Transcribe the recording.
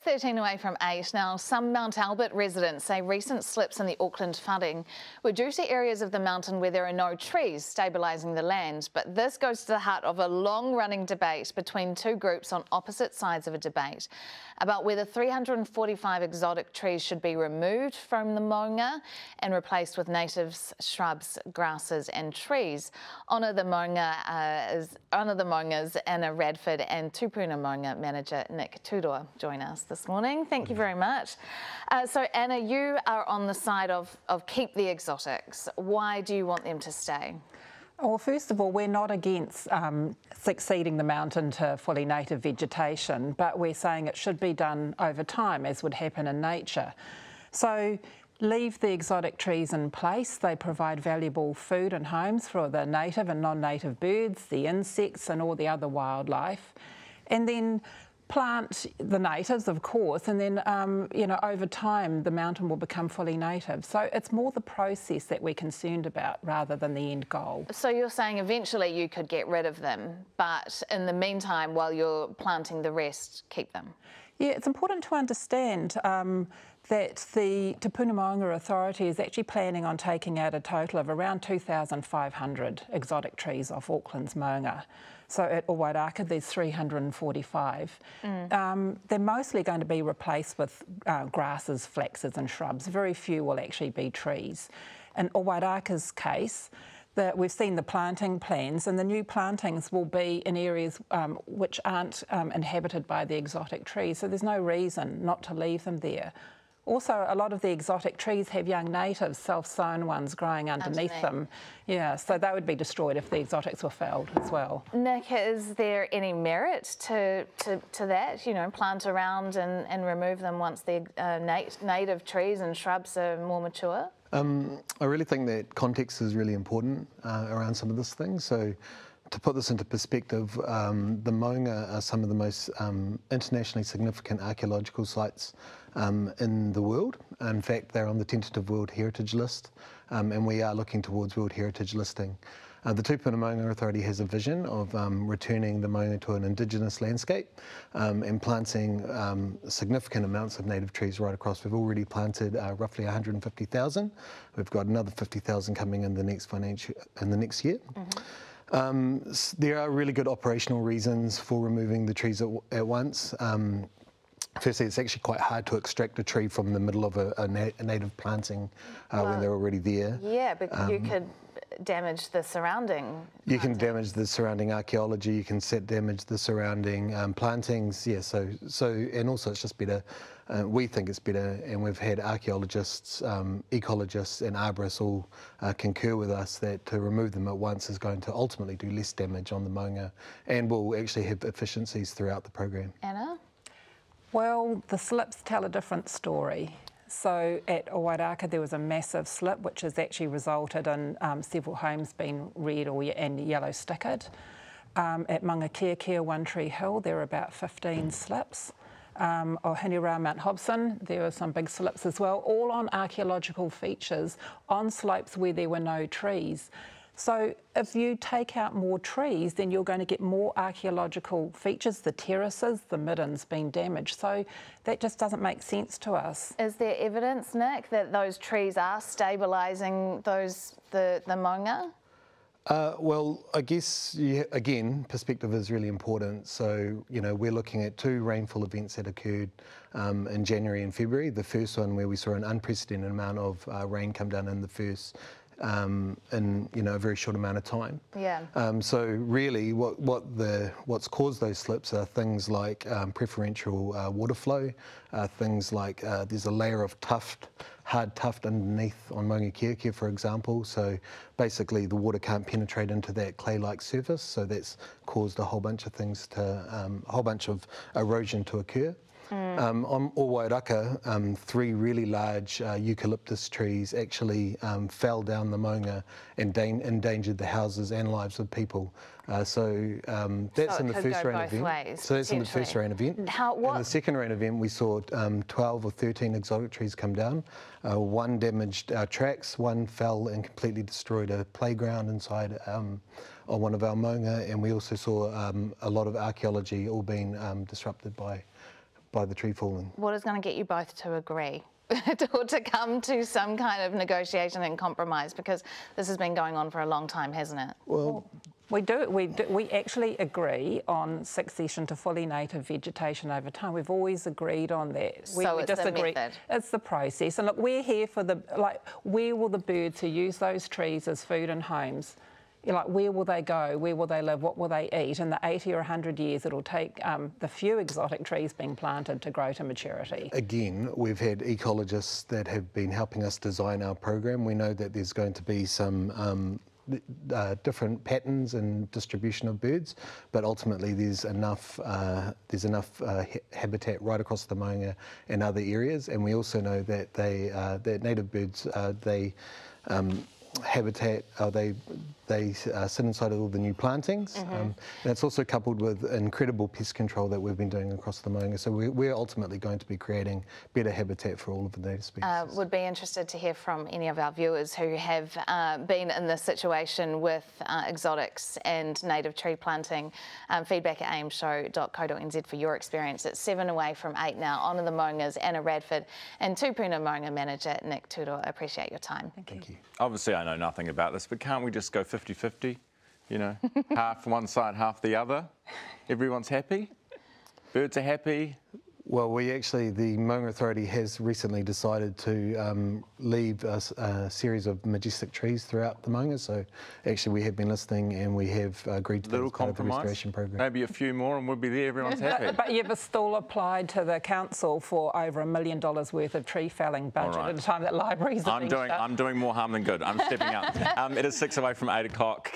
13 away from 8 now. Some Mount Albert residents say recent slips in the Auckland flooding were due to areas of the mountain where there are no trees stabilising the land. But this goes to the heart of a long-running debate between two groups on opposite sides of a debate about whether 345 exotic trees should be removed from the Maunga and replaced with natives, shrubs, grasses and trees. Honour the Maungas, Anna Radford and Tūpuna Maunga manager Nick Turoa join us this morning. Thank you very much. So Anna, you are on the side of keep the exotics. Why do you want them to stay? Well, first of all, we're not against succeeding the mountain to fully native vegetation, but we're saying it should be done over time, as would happen in nature. So leave the exotic trees in place. They provide valuable food and homes for the native and non-native birds, the insects and all the other wildlife. And then plant the natives, of course, and then, over time the mountain will become fully native. So it's more the process that we're concerned about rather than the end goal. So you're saying eventually you could get rid of them, but in the meantime, while you're planting the rest, keep them? Yeah, it's important to understand that the Tūpuna Maunga Authority is actually planning on taking out a total of around 2,500 exotic trees off Auckland's Maunga. So at Wairaka there's 345. They're mostly going to be replaced with grasses, flaxes and shrubs. Very few will actually be trees. In Wairaka's case, we've seen the planting plans, and the new plantings will be in areas which aren't inhabited by the exotic trees, so there's no reason not to leave them there. Also, a lot of the exotic trees have young natives, self-sown ones growing underneath them. Yeah, so they would be destroyed if the exotics were felled as well. Nick, is there any merit to that? You know, plant around and remove them once the native trees and shrubs are more mature? I really think that context is really important around some of this thing. So to put this into perspective, the Maunga are some of the most internationally significant archaeological sites in the world. In fact, they're on the tentative World Heritage List, and we are looking towards World Heritage listing. The Tūpuna Maunga Authority has a vision of returning the Maunga to an indigenous landscape and planting significant amounts of native trees right across. We've already planted roughly 150,000. We've got another 50,000 coming in the next year. There are really good operational reasons for removing the trees at once. Firstly, it's actually quite hard to extract a tree from the middle of a native planting when they're already there. Yeah, but you could damage the surrounding. You can damage the surrounding archaeology. You can damage the surrounding plantings. Yeah, so and also it's just better. We think it's better, and we've had archaeologists, ecologists, and arborists all concur with us that to remove them at once is going to ultimately do less damage on the Maunga, and will actually have efficiencies throughout the program. Anna? Well, the slips tell a different story. So at Wairaka there was a massive slip which has actually resulted in several homes being red and yellow stickered. At Maunga One Tree Hill there were about 15 slips. Or Hinura Mount Hobson, there were some big slips as well, all on archaeological features on slopes where there were no trees. So if you take out more trees, then you're going to get more archaeological features, the terraces, the middens being damaged. So that just doesn't make sense to us. Is there evidence, Nick, that those trees are stabilising the Maunga? Well, I guess, again, perspective is really important. So, we're looking at two rainfall events that occurred in January and February. The first one where we saw an unprecedented amount of rain come down in the first in a very short amount of time. Yeah. So really, what's caused those slips are things like preferential water flow, things like there's a layer of hard tuft underneath on Maunga, for example. So basically, the water can't penetrate into that clay-like surface. So that's caused a whole bunch of things a whole bunch of erosion to occur. On Wairaka, 3 really large eucalyptus trees actually fell down the Maunga and endangered the houses and lives of people. That's in the first rain event. So that's in the first rain event. In the second rain event, we saw 12 or 13 exotic trees come down. One damaged our tracks, one fell and completely destroyed a playground inside on one of our Maunga, and we also saw a lot of archaeology all being disrupted by by the tree falling. What is going to get you both to agree? Or to come to some kind of negotiation and compromise, because this has been going on for a long time, hasn't it? Well, we actually agree on succession to fully native vegetation over time. We've always agreed on that. So we it's disagree. the method. It's the process. And look, we're here for where will the birds who use those trees as food and homes, where will they go? Where will they live? What will they eat? In the 80 or 100 years it'll take the few exotic trees being planted to grow to maturity. Again, we've had ecologists that have been helping us design our program. We know that there's going to be some different patterns and distribution of birds, but ultimately there's enough habitat right across the Maunga and other areas, and we also know that that native birds habitat, they sit inside of all the new plantings. And it's also coupled with incredible pest control that we've been doing across the Maunga. So we're ultimately going to be creating better habitat for all of the native species. Would be interested to hear from any of our viewers who have been in this situation with exotics and native tree planting. Feedback at amshow.co.nz for your experience. It's 7 away from 8 now. On to the Maungas, Anna Radford, and Tūpuna Maunga manager Nick Turoa. Appreciate your time. Thank you. Obviously, I know nothing about this, but can't we just go 50-50? You know, half one side, half the other. Everyone's happy. Birds are happy. Well, the Maunga Authority has recently decided to leave a series of majestic trees throughout the Maunga. So actually we have been listening and we have agreed to Little that as part of the compromise. restoration program. Maybe a few more and we'll be there, everyone's happy. But you've still applied to the council for over $1 million worth of tree felling budget at a time that libraries are being shut. I'm doing more harm than good. I'm stepping up. It is 6 away from 8 o'clock.